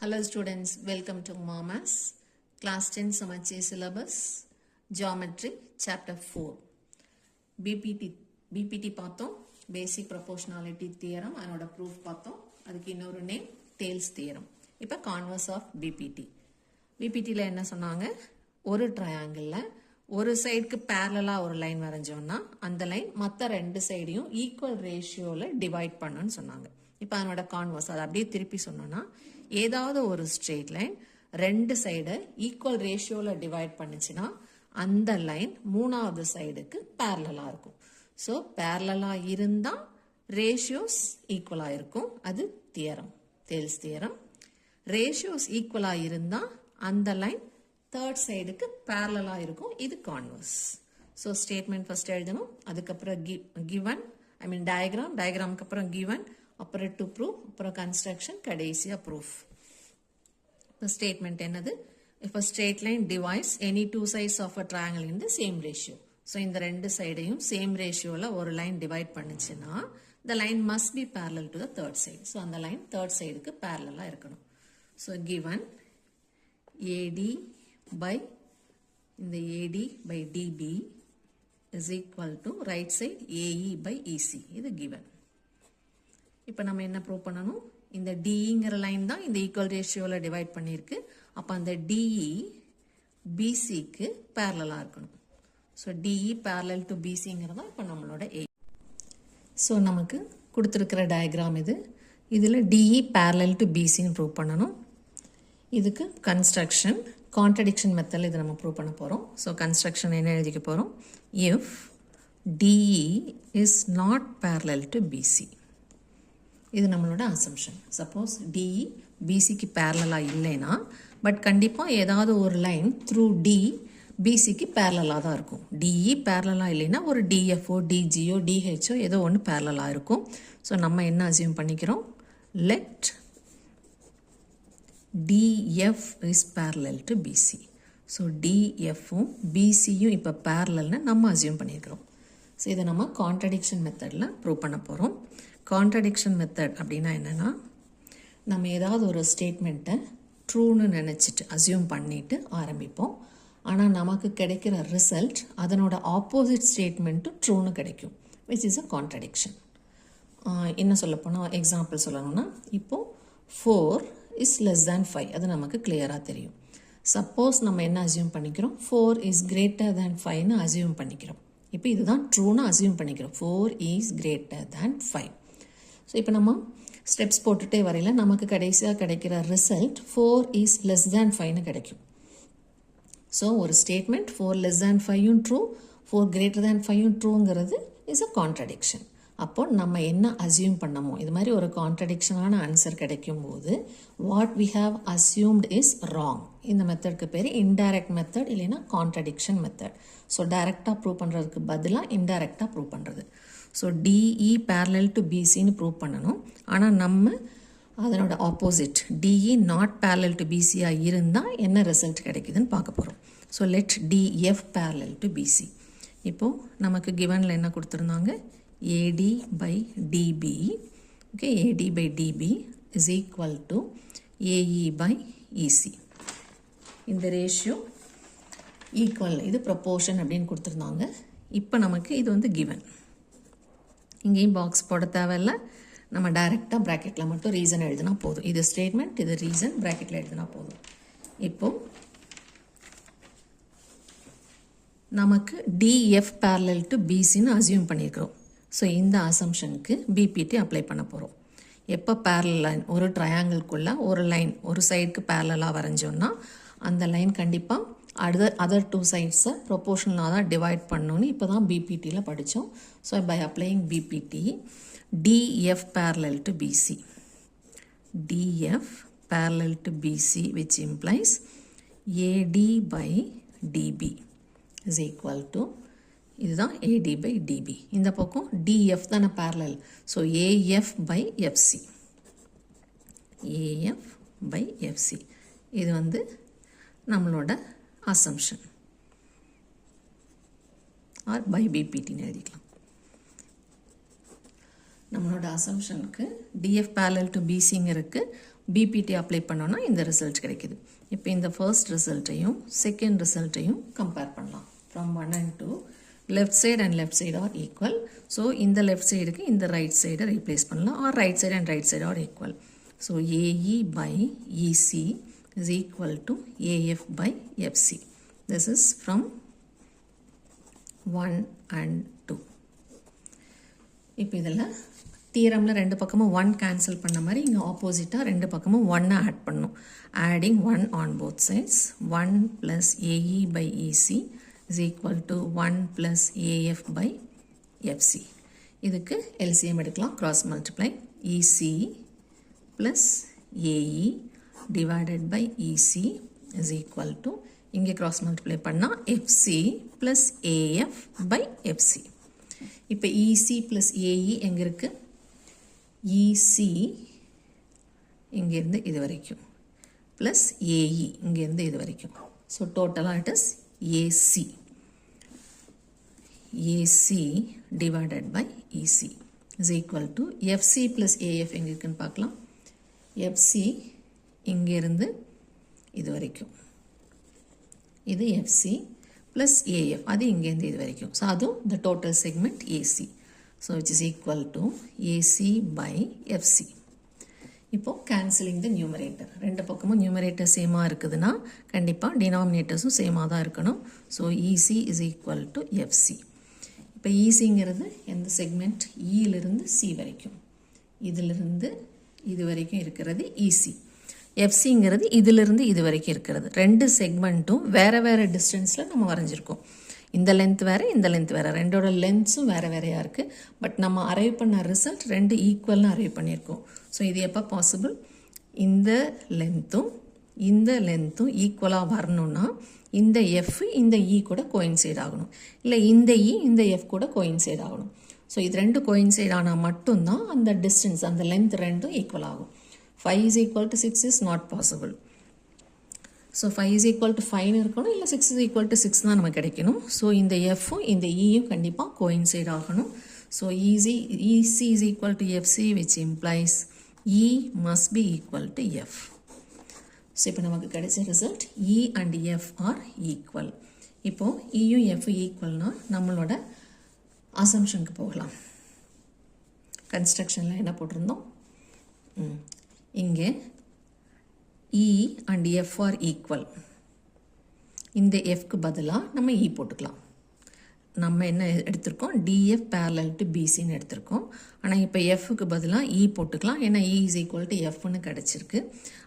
Hello students, welcome to Mamas Class 10 Samacheer syllabus Geometry Chapter 4 BPT பார்த்தோம் Basic Proportionality Theorem அதனோட proof பார்த்தோம் அதுக்கு இன்னொரு நேம் Tails Theorem இப்போ Converse of BPTல என்ன சொன்னாங்க ஒரு ட்ரையாங்கிள்ல ஒரு சைடுக்கு parallel-ஆ ஒரு லைன் வரைஞ்சோம்னா அந்த லைன் மற்ற ரெண்டு சைடையும் ஈக்குவல் ரேஷியோல டிவைட் பண்ணனும்னு சொன்னாங்க இப்போ அதனோட கான்வர்ஸ் அதை அப்படியே திருப்பி சொன்னோம்னா ஏதாவது ஒரு ஸ்ட்ரெயிட் லைன் ரெண்டு சைடை ஈக்குவல் ரேஷியோல டிவைட் பண்ணுச்சுன்னா அந்த லைன் மூணாவது சைடுக்கு பேரலலா இருக்கும் ஸோ பேரலலா இருந்தா ரேஷியோஸ் ஈக்குவலா இருக்கும் அது தியரம் டெய்ல்ஸ் தியரம் ரேஷியோஸ் ஈக்குவலா இருந்தா அந்த லைன் தேர்ட் சைடுக்கு பேரலலா இருக்கும் இது கான்வர்ஸ் ஸோ ஸ்டேட்மெண்ட் ஃபர்ஸ்ட் எழுதணும் அதுக்கப்புறம் கிவன் ஐ மீன் டயக்ராமுக்கு அப்புறம் கிவன் அப்புறம் டு ப்ரூவ் அப்புறம் கன்ஸ்ட்ரக்ஷன் கடைசியா ப்ரூஃப் இப்போ ஸ்டேட்மெண்ட் என்னது if a straight line divides any two sides of a triangle in the same ratio so இந்த ரெண்டு சைடையும் சேம் ரேஷியோல ஒரு லைன் டிவைட் பண்ணுச்சுன்னா the line must be parallel to the third side so அந்த line third sideக்கு parallel-ஆ இருக்கணும் so given AD by இந்த AD by DB is equal to right side AE by EC இது given இப்போ நம்ம என்ன prove பண்ணணும் இந்த DEங்கிற லைன் தான் இந்த ஈக்குவல் ரேஷியோல டிவைட் பண்ணிருக்கு அப்ப அந்த DE BCக்கு parallel-ஆ இருக்கணும் சோ DE parallel to BCங்கிறது தான் இப்போ நம்மளோட A சோ நமக்கு கொடுத்திருக்கிற டயகிராம் இது இதுல DE parallel to BC ன்னு ப்ரூவ் பண்ணனும் இதுக்கு கன்ஸ்ட்ரக்ஷன் கான்ட்ரடிக்ஷன் மெத்தட்ல இத நம்ம ப்ரூவ் பண்ண போறோம் சோ கன்ஸ்ட்ரக்ஷன் என்ன எழுதிக்க போறோம் if DE is not parallel to BC இது நம்மளோட அசம்ப்ஷன் சப்போஸ் DE BCக்கு பேரலலா இல்லைனா பட் கண்டிப்பா ஏதாவது ஒரு லைன் த்ரூ D BCக்கு பேரலலா தான் இருக்கும் DE பேரலலா இல்லைனா ஒரு DFஓ DGஓ DHஓ ஏதோ ஒன்று பேரலலா இருக்கும் ஸோ நம்ம என்ன அசியூம் பண்ணிக்கிறோம் let DF is parallel to BC so DFும் BCயும் இப்போ பேரலல்னு நம்ம அசியூம் பண்ணியிருக்கிறோம் ஸோ இதை நம்ம கான்ட்ரடிக்ஷன் மெத்தடில் ப்ரூவ் பண்ண போகிறோம் கான்ட்ரடிக்ஷன் மெத்தட் அப்படின்னா என்னென்னா நம்ம ஏதாவது ஒரு ஸ்டேட்மெண்ட்டை ட்ரூன்னு நினச்சிட்டு அசியூம் பண்ணிட்டு ஆரம்பிப்போம் ஆனால் நமக்கு கிடைக்கிற ரிசல்ட் அதனோட ஆப்போசிட் ஸ்டேட்மெண்ட்டு ட்ரூன்னு கிடைக்கும் விச் இஸ் அ கான்ட்ரடிக்ஷன் என்ன சொல்ல போனால் எக்ஸாம்பிள் சொல்லணும்னா இப்போது 4 இஸ் லெஸ் தேன் 5 அது நமக்கு கிளியராக தெரியும் சப்போஸ் நம்ம என்ன அசியூம் பண்ணிக்கிறோம் 4 இஸ் கிரேட்டர் தேன் 5ன்னு அசியூம் பண்ணிக்கிறோம் இப்போ இதுதான் ட்ரூன்னு அசியூம் பண்ணிக்கிறோம் 4 இஸ் கிரேட்டர் தேன் 5 ஸோ இப்போ நம்ம ஸ்டெப்ஸ் போட்டுட்டே வரையில நமக்கு கடைசியாக கிடைக்கிற ரிசல்ட் 4 இஸ் லெஸ் தேன் 5ன்னு கிடைக்கும் ஸோ ஒரு ஸ்டேட்மெண்ட் 4 லெஸ் தேன் 5யும் ட்ரூ 4 கிரேட்டர் தேன் 5யும் ட்ரூங்கிறது இஸ் அ கான்ட்ரடிக்ஷன் அப்போ நம்ம என்ன அசியூம் பண்ணமோ இது மாதிரி ஒரு கான்ட்ரடிக்ஷனான ஆன்சர் கிடைக்கும் போது what we have assumed is wrong இந்த மெத்தடுக்கு பேர் இன்டைரக்ட் மெத்தட் இல்லைன்னா கான்ட்ரடிக்ஷன் மெத்தட் ஸோ டைரக்டாக ப்ரூவ் பண்ணுறதுக்கு பதிலாக இன்டைரக்டாக ப்ரூவ் பண்ணுறது ஸோ DE parallel to BCன்னு ப்ரூவ் பண்ணணும் ஆனால் நம்ம அதனோட opposite DE not parallel to BCயாக இருந்தால் என்ன ரிசல்ட் கிடைக்குதுன்னு பார்க்க போகிறோம் so let DF parallel to BC இப்போது நமக்கு கிவனில் என்ன கொடுத்துருந்தாங்க AD by DB okay AD by DB is equal to AE by EC இந்த ரேஷியோ ஈக்குவல் இது ப்ரொப்போர்ஷன் அப்படின்னு கொடுத்துருந்தாங்க இப்போ நமக்கு இது வந்து கிவன் இங்கேயும் பாக்ஸ் போட தேவையில்லை நம்ம டைரெக்டாக ப்ராக்கெட்டில் மட்டும் ரீசன் எழுதினா போதும் இது ஸ்டேட்மெண்ட் இது ரீசன் ப்ராக்கெட்டில் எழுதினா போதும் இப்போது நமக்கு DF parallel to BCன்னு அசியூம் பண்ணியிருக்கிறோம் ஸோ இந்த அசம்ஷனுக்கு BPT அப்ளை பண்ண போகிறோம் எப்போ பேரலல் லைன் ஒரு ட்ரையாங்கிள்குள்ளே ஒரு லைன் ஒரு சைடுக்கு பேரலாக வரைஞ்சோன்னா அந்த லைன் கண்டிப்பாக அதர் டூ சைட்ஸை ப்ரொப்போர்ஷனலாக தான் டிவைட் பண்ணணும்னு இப்போ தான் BPTயில் படித்தோம் so by applying BPT DF parallel to BC DF parallel to BC which implies AD by DB is equal to இதுதான் AD by DB இந்த பக்கம் DF தானே parallel so AF by FC AF by FC இது வந்து நம்மளோட assumption or by BPT ன்னு எழுதிக்கலாம் நம்மளோட அசம்ஷனுக்கு DF parallel to BCங்க இருக்கு BPT அப்ளை பண்ணோன்னா இந்த ரிசல்ட் கிடைக்குது. இப்போ இந்த ஃபர்ஸ்ட் ரிசல்ட்டையும் செகண்ட் ரிசல்ட்டையும் கம்பேர் பண்ணலாம். From 1 and 2 left side and left side are equal. So இந்த left sideக்கு இந்த right side replace பண்ணலாம், or right side and right side are equal. So AE by EC is equal to AF by FC. This is from 1 and 2. இப்போ இதில் தியரமில் ரெண்டு பக்கமும் 1 cancel பண்ண மாதிரி இங்கே ஆப்போசிட்டாக ரெண்டு பக்கமும் 1 ஆட் பண்ணும். Adding 1 on both sides. 1 plus AE by EC is equal to 1 plus AF by FC. இதுக்கு LCM எடுக்கலாம், cross multiply. EC plus AE divided by EC is equal to, இங்கே cross multiply பண்ணா FC plus AF by FC. இப்போ EC plus AE எங்க இருக்கு? EC இங்கிருந்து இது வரைக்கும் plus AE இங்கிருந்து இது வரைக்கும். So total it is AC. AC divided by EC is equal to FC plus AF எங்க இருக்குன்னு பார்க்கலாம். FC இங்கிருந்து இது வரைக்கும், இது FC plus AF, அது இங்கிருந்து இது வரைக்கும். So அதுவும் the total segment AC. So which is equal to AC by FC. இப்போ cancelling the numerator. ரெண்டு பக்கமும் numerator சேமா இருக்குதுன்னா கண்டிப்பா denominatorsம் சேமா தான் இருக்கணும். So EC is equal to FC. இப்போ ECங்கிறது எந்த செக்மெண்ட்? இலிருந்து C வரைக்கும், இதிலிருந்து இது வரைக்கும் இருக்கிறது EC. FCங்கிறது இதிலிருந்து இது வரைக்கும் இருக்கிறது. ரெண்டு செக்மெண்ட்டும் வேறு வேறு டிஸ்டன்ஸில் நம்ம வரைஞ்சிருக்கோம். இந்த லென்த் வேறு, இந்த லென்த் வேறு, ரெண்டோட லென்த்ஸும் வேறு வேறையாக இருக்குது. பட் நம்ம அரைவ் பண்ண ரிசல்ட் ரெண்டு ஈக்குவல்னு அரைவ் பண்ணியிருக்கோம். ஸோ இது எப்போ பாசிபிள்? இந்த லென்த்தும் ஈக்குவலாக வரணும்னா இந்த எஃப் இந்த இ கூட கோயின்சைட் ஆகணும், இல்லை இந்த இ இந்த எஃப் கூட கோயின்சைட் ஆகணும். ஸோ இது ரெண்டு கோயின்சைட் ஆனால் மட்டும்தான் அந்த டிஸ்டன்ஸ், அந்த லென்த் ரெண்டும் ஈக்குவல் ஆகும். 5 is equal to 6 is not possible. So 5 is equal to 5 இருக்கணும், இல்லை 6 is equal to 6 தான் நமக்கு கிடைக்கணும். ஸோ இந்த எஃப்பும் இந்த இயும் கண்டிப்பாக கோயின்சைட் ஆகணும். So EC is equal to FC, which implies E must be equal to F. So இப்போ நமக்கு கிடைச்ச result E and F are equal. இப்போ Eயும் F ஈக்குவல்னா நம்மளோட அசம்ஷனுக்கு போகலாம். கன்ஸ்ட்ரக்ஷனில் என்ன போட்டிருந்தோம்? இங்கே E and F are equal. இந்த Fக்கு பதிலாக நம்ம E போட்டுக்கலாம். நம்ம என்ன எடுத்திருக்கோம்? DF parallel to BCன்னு எடுத்திருக்கோம். ஆனால் இப்போ Fக்கு பதிலாக E போட்டுக்கலாம், ஏன்னா E is equal to Fன்னு கிடச்சிருக்கு.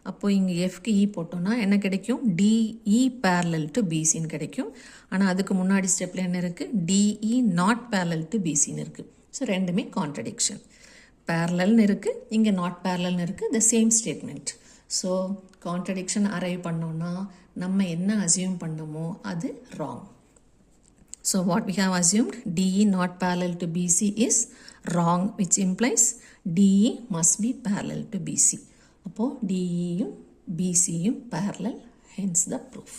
அப்போது இங்கே Fக்கு E போட்டோம்னா என்ன கிடைக்கும்? DE parallel to BCன்னு கிடைக்கும். ஆனால் அதுக்கு முன்னாடி ஸ்டெப்பில் என்ன இருக்குது? DE not parallel to BCன்னு இருக்குது. ஸோ ரெண்டுமே கான்ட்ரடிக்ஷன். பேரலல்னு இருக்குது, இங்கே நாட் பேரலல்னு இருக்குது, the same statement. So contradiction arrive பண்ணோன்னா நம்ம என்ன அசியூம் பண்ணோமோ அது wrong. So what we have assumed, DE not parallel to BC is wrong, which implies DE must be parallel to BC. அப்போது DEயும் BCயும் parallel, hence the proof.